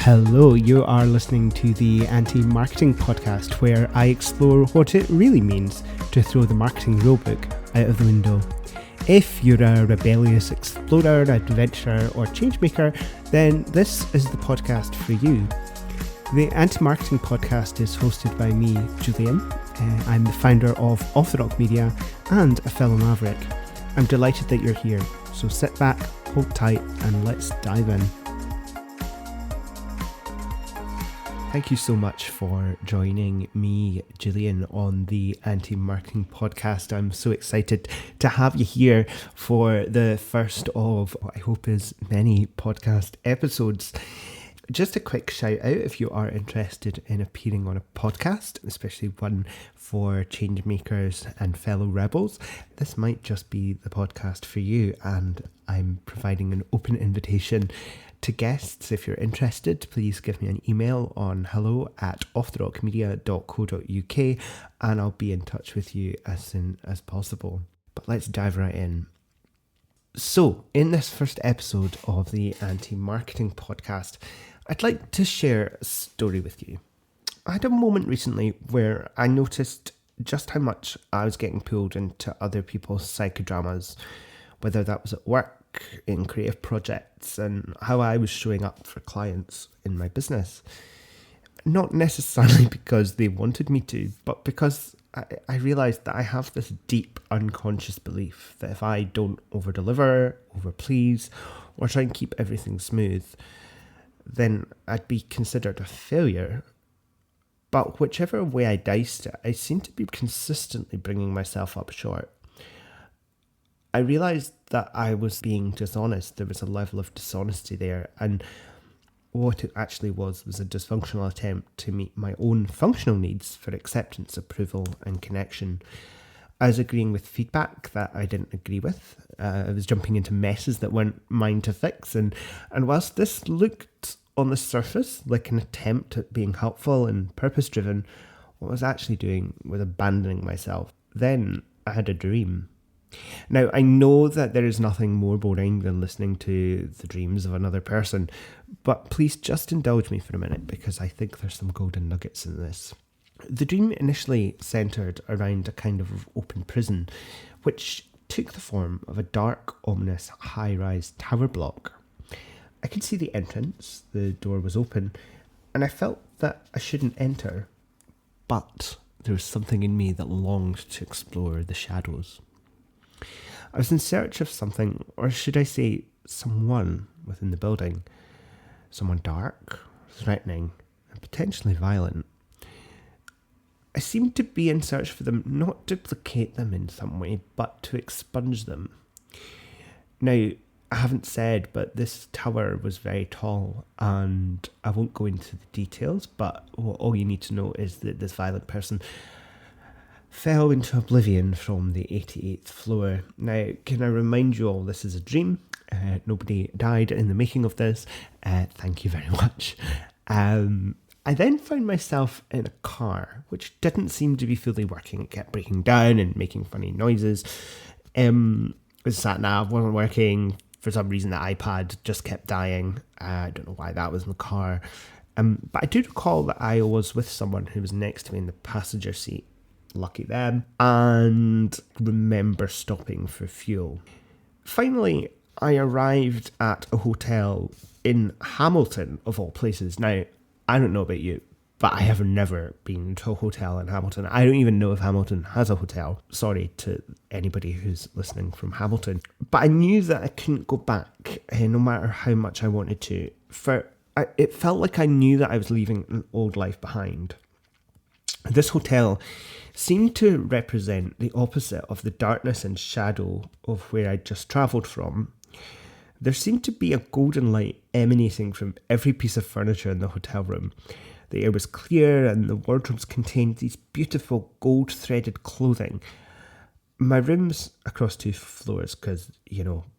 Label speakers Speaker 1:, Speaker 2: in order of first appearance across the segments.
Speaker 1: Hello, you are listening to the Anti-Marketing Podcast, where I explore what it really means to throw the marketing rulebook out of the window. If you're a rebellious explorer, adventurer, or changemaker, then this is the podcast for you. The Anti-Marketing Podcast is hosted by me, Julian. I'm the founder of Off the Rock Media and a fellow maverick. I'm delighted that you're here, so sit back, hold tight, and let's dive in. Thank you so much for joining me, Julian, on the Anti-Marketing Podcast. I'm so excited to have you here for the first of what I hope is many podcast episodes. Just a quick shout out if you are interested in appearing on a podcast, especially one for change makers and fellow rebels. This might just be the podcast for you, and I'm providing an open invitation to guests. If you're interested, please give me an email on hello@offtherockmedia.co.uk and I'll be in touch with you as soon as possible. But let's dive right in. So, in this first episode of the Anti-Marketing Podcast, I'd like to share a story with you. I had a moment recently where I noticed just how much I was getting pulled into other people's psychodramas, whether that was at work, in creative projects, and how I was showing up for clients in my business. Not necessarily because they wanted me to, but because I realised that I have this deep unconscious belief that if I don't over-deliver, over-please, or try and keep everything smooth, then I'd be considered a failure. But whichever way I diced it, I seemed to be consistently bringing myself up short. I realised that I was being dishonest. There was a level of dishonesty there, and what it actually was a dysfunctional attempt to meet my own functional needs for acceptance, approval, and connection. I was agreeing with feedback that I didn't agree with. I was jumping into messes that weren't mine to fix, and whilst this looked on the surface like an attempt at being helpful and purpose-driven, what I was actually doing was abandoning myself. Then I had a dream. Now, I know that there is nothing more boring than listening to the dreams of another person, but please just indulge me for a minute because I think there's some golden nuggets in this. The dream initially centred around a kind of open prison, which took the form of a dark, ominous, high-rise tower block. I could see the entrance, the door was open, and I felt that I shouldn't enter, but there was something in me that longed to explore the shadows. I was in search of something, or should I say someone within the building. Someone dark, threatening, and potentially violent. I seemed to be in search for them, not to placate them in some way, but to expunge them. Now, I haven't said, but this tower was very tall, and I won't go into the details, but all you need to know is that this violent person fell into oblivion from the 88th floor. Now, can I remind you all, this is a dream. Nobody died in the making of this. Thank you very much. I then found myself in a car, which didn't seem to be fully working. It kept breaking down and making funny noises. The sat-nav wasn't working. For some reason, the iPad just kept dying. I don't know why that was in the car. But I do recall that I was with someone who was next to me in the passenger seat. Lucky them. And remember stopping for fuel. Finally, I arrived at a hotel in Hamilton, of all places. Now, I don't know about you, but I have never been to a hotel in Hamilton. I don't even know if Hamilton has a hotel. Sorry to anybody who's listening from Hamilton. But I knew that I couldn't go back, no matter how much I wanted to. It felt like I knew that I was leaving an old life behind. This hotel seemed to represent the opposite of the darkness and shadow of where I'd just travelled from. There seemed to be a golden light emanating from every piece of furniture in the hotel room. The air was clear and the wardrobes contained these beautiful gold-threaded clothing. My rooms across 2 floors, because,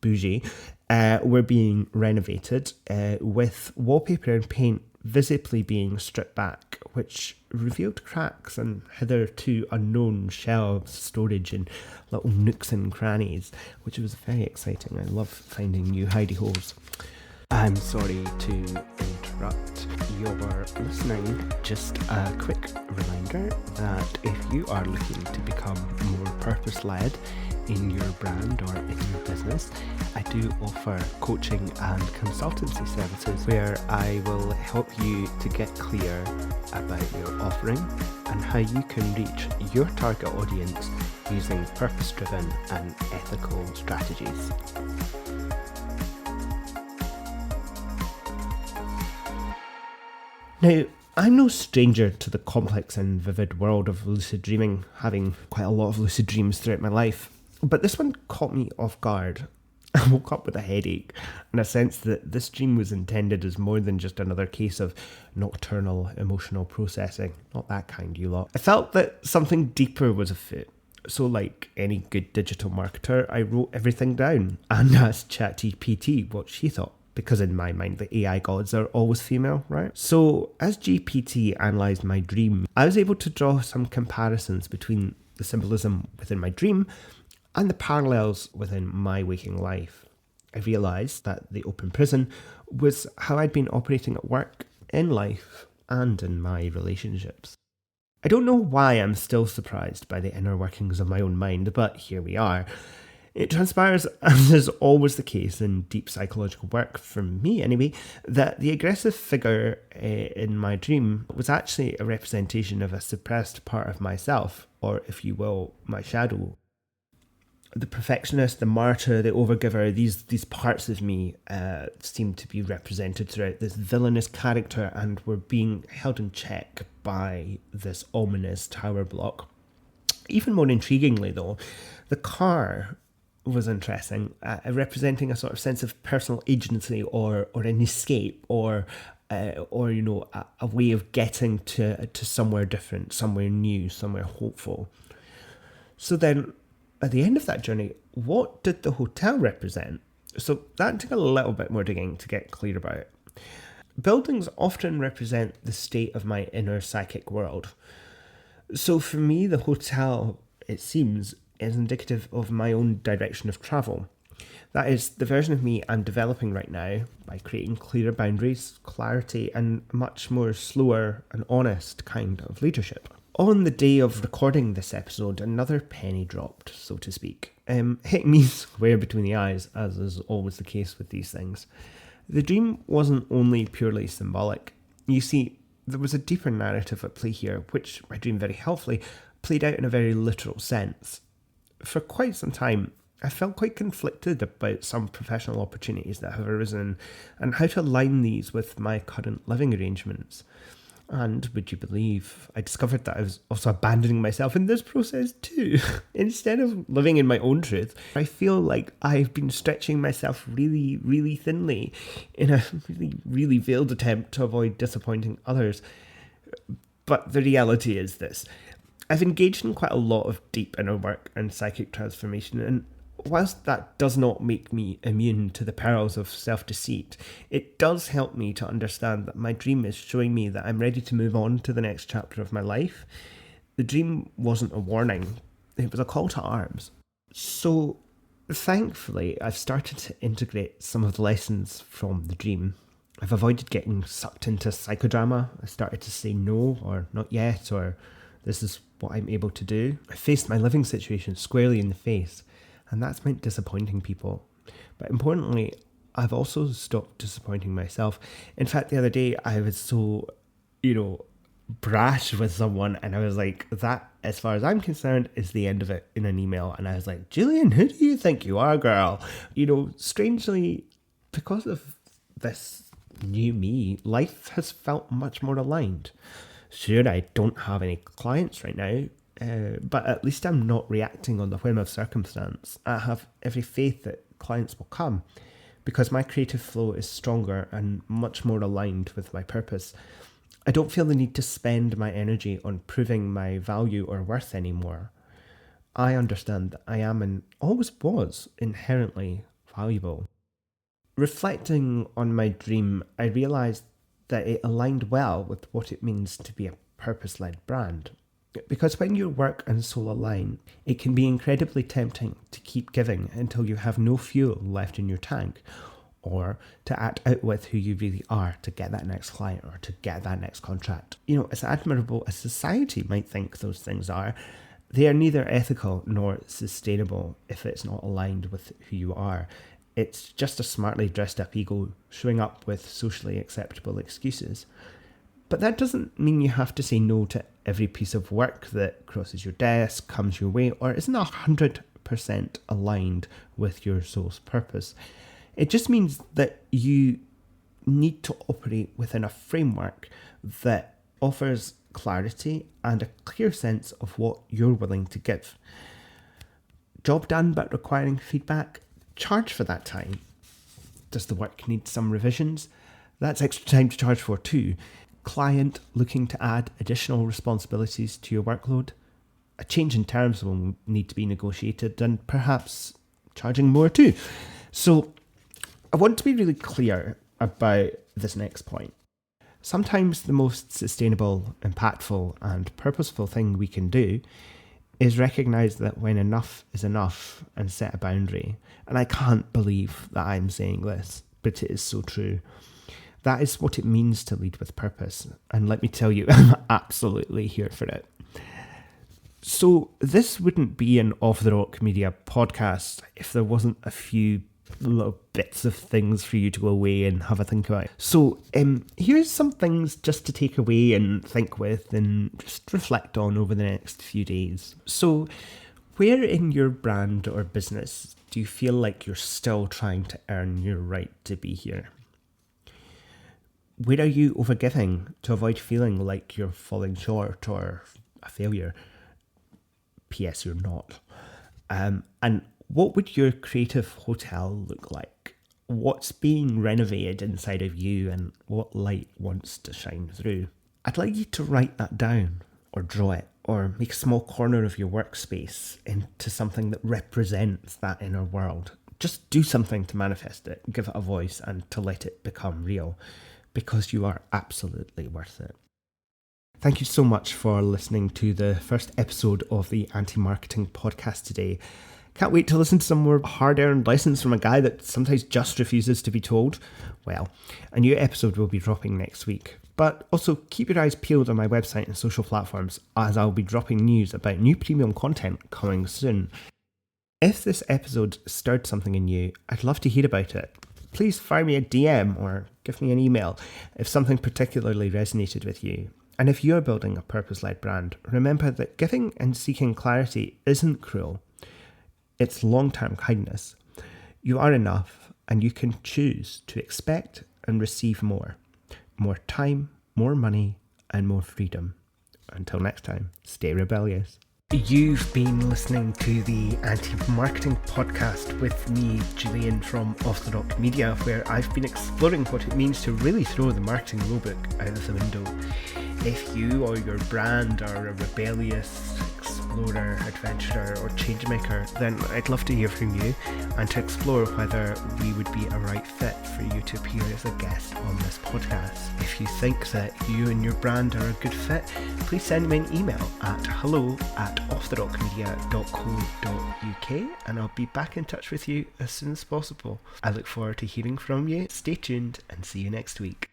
Speaker 1: bougie, were being renovated with wallpaper and paint visibly being stripped back, which revealed cracks and hitherto unknown shelves, storage and little nooks and crannies, which was very exciting. I love finding new hidey holes. I'm sorry to interrupt. listening. Just a quick reminder that if you are looking to become more purpose-led in your brand or in your business, I do offer coaching and consultancy services where I will help you to get clear about your offering and how you can reach your target audience using purpose-driven and ethical strategies. Now, I'm no stranger to the complex and vivid world of lucid dreaming, having quite a lot of lucid dreams throughout my life. But this one caught me off guard. I woke up with a headache and a sense that this dream was intended as more than just another case of nocturnal emotional processing. Not that kind, you lot. I felt that something deeper was afoot. So like any good digital marketer, I wrote everything down and asked ChatGPT what she thought. Because in my mind, the AI gods are always female, right? So as GPT analysed my dream, I was able to draw some comparisons between the symbolism within my dream and the parallels within my waking life. I realised that the open prison was how I'd been operating at work, in life, and in my relationships. I don't know why I'm still surprised by the inner workings of my own mind, but here we are. It transpires, as is always the case in deep psychological work, for me anyway, that the aggressive figure in my dream was actually a representation of a suppressed part of myself, or if you will, my shadow. The perfectionist, the martyr, the overgiver, these parts of me seem to be represented throughout this villainous character and were being held in check by this ominous tower block. Even more intriguingly though, the car was interesting, representing a sort of sense of personal agency or an escape or you know, a way of getting to somewhere different, somewhere new, somewhere hopeful. So then at the end of that journey, what did the hotel represent? So that took a little bit more digging to get clear about it. Buildings often represent the state of my inner psychic world. So for me, the hotel, it seems, is indicative of my own direction of travel. That is the version of me I'm developing right now by creating clearer boundaries, clarity, and much more slower and honest kind of leadership. On the day of recording this episode, another penny dropped, so to speak, hitting me square between the eyes, as is always the case with these things. The dream wasn't only purely symbolic. You see, there was a deeper narrative at play here, which my dream very helpfully played out in a very literal sense. For quite some time, I felt quite conflicted about some professional opportunities that have arisen and how to align these with my current living arrangements. And would you believe, I discovered that I was also abandoning myself in this process too. Instead of living in my own truth, I feel like I've been stretching myself really, really thinly in a really, really veiled attempt to avoid disappointing others. But the reality is this. I've engaged in quite a lot of deep inner work and psychic transformation, and whilst that does not make me immune to the perils of self-deceit, it does help me to understand that my dream is showing me that I'm ready to move on to the next chapter of my life. The dream wasn't a warning, it was a call to arms. So, thankfully, I've started to integrate some of the lessons from the dream. I've avoided getting sucked into psychodrama. I started to say no, or not yet, or this is what I'm able to do. I faced my living situation squarely in the face, and that's meant disappointing people. But importantly, I've also stopped disappointing myself. In fact, the other day, I was so, brash with someone, and I was like, that, as far as I'm concerned, is the end of it in an email. And I was like, Julian, who do you think you are, girl? Strangely, because of this new me, life has felt much more aligned. Sure, I don't have any clients right now, but at least I'm not reacting on the whim of circumstance. I have every faith that clients will come because my creative flow is stronger and much more aligned with my purpose. I don't feel the need to spend my energy on proving my value or worth anymore. I understand that I am and always was inherently valuable. Reflecting on my dream, I realised that it aligned well with what it means to be a purpose-led brand. Because when your work and soul align, it can be incredibly tempting to keep giving until you have no fuel left in your tank, or to act out with who you really are to get that next client or to get that next contract. As admirable as society might think those things are, they are neither ethical nor sustainable if it's not aligned with who you are. It's just a smartly dressed up ego showing up with socially acceptable excuses. But that doesn't mean you have to say no to every piece of work that crosses your desk, comes your way, or isn't 100% aligned with your soul's purpose. It just means that you need to operate within a framework that offers clarity and a clear sense of what you're willing to give. Job done but requiring feedback? Charge for that time. Does the work need some revisions? That's extra time to charge for too. Client looking to add additional responsibilities to your workload? A change in terms will need to be negotiated and perhaps charging more too. So I want to be really clear about this next point. Sometimes the most sustainable, impactful, and purposeful thing we can do is recognise that when enough is enough and set a boundary. And I can't believe that I'm saying this, but it is so true. That is what it means to lead with purpose. And let me tell you, I'm absolutely here for it. So this wouldn't be an Off the Rock Media podcast if there wasn't a few little bits of things for you to go away and have a think about. So here's some things just to take away and think with and just reflect on over the next few days. So where in your brand or business do you feel like you're still trying to earn your right to be here? Where are you overgiving to avoid feeling like you're falling short or a failure? P.S. You're not. And what would your creative hotel look like? What's being renovated inside of you and what light wants to shine through? I'd like you to write that down or draw it or make a small corner of your workspace into something that represents that inner world. Just do something to manifest it, give it a voice and to let it become real because you are absolutely worth it. Thank you so much for listening to the first episode of the Anti-Marketing Podcast today. Can't wait to listen to some more hard-earned lessons from a guy that sometimes just refuses to be told. Well, a new episode will be dropping next week. But also keep your eyes peeled on my website and social platforms as I'll be dropping news about new premium content coming soon. If this episode stirred something in you, I'd love to hear about it. Please fire me a DM or give me an email if something particularly resonated with you. And if you're building a purpose-led brand, remember that giving and seeking clarity isn't cruel. It's long-term kindness. You are enough and you can choose to expect and receive more. More time, more money, and more freedom. Until next time, stay rebellious. You've been listening to the Anti-Marketing Podcast with me, Julian from Off the Rock Media, where I've been exploring what it means to really throw the marketing rulebook out of the window. If you or your brand are a rebellious explorer, adventurer, or changemaker, then I'd love to hear from you and to explore whether we would be a right fit for you to appear as a guest on this podcast. If you think that you and your brand are a good fit, please send me an email at hello@offtherockmedia.co.uk and I'll be back in touch with you as soon as possible. I look forward to hearing from you. Stay tuned and see you next week.